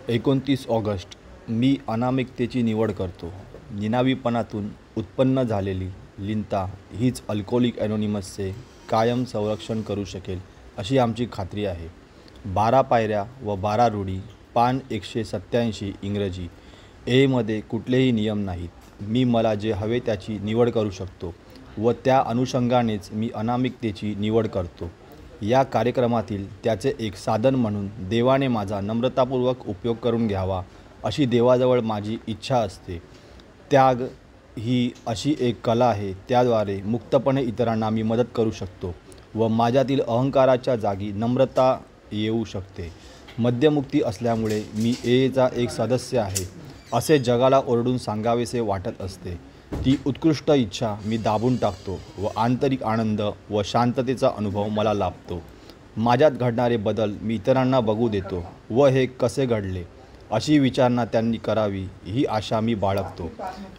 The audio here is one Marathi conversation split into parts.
29 ऑगस्ट. मी अनामिकतेची निवड करतो. निनावीपणातून उत्पन्न झालेली लिनता हीच अल्कोहोलिक अनोनिमसचे कायम संरक्षण करू शकेल अशी आमची खात्री आहे. 12 पायऱ्या व 12 रूढी. पान 187 इंग्रजी. मध्ये कुठलेही नियम नाहीत. मी मला जे हवे त्याची निवड करू शकतो व त्या अनुषंगानेच मी अनामिकतेची निवड करतो. या कार्यक्रमातील त्याचे एक साधन म्हणून देवाने माझा नम्रतापूर्वक उपयोग करून घ्यावा अशी देवाजवळ माझी इच्छा असते. त्याग ही अशी एक कला आहे त्याद्वारे मुक्तपणे इतरांना मी मदत करू शकतो व माझ्यातील अहंकाराच्या जागी नम्रता येऊ शकते. मद्यमुक्ती असल्यामुळे मी चा एक सदस्य आहे असे जगाला ओरडून सांगावेसे वाटत असते. ती उत्कृष्ट इच्छा मी दाबून टाकतो व आंतरिक आनंद व शांततेचा अनुभव मला लाभतो. माझ्यात घडणारे बदल मी इतरांना बघू देतो व हे कसे घडले अशी विचारणा त्यांनी करावी ही आशा मी बाळगतो.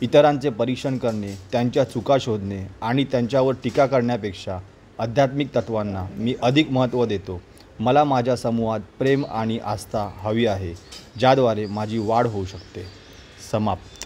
इतरांचे परीक्षण करणे, त्यांच्या चुका शोधणे आणि त्यांच्यावर टीका करण्यापेक्षा आध्यात्मिक तत्त्वांना मी अधिक महत्त्व देतो. मला माझ्या समूहात प्रेम आणि आस्था हवी आहे ज्याद्वारे माझी वाढ होऊ शकते. समाप्त.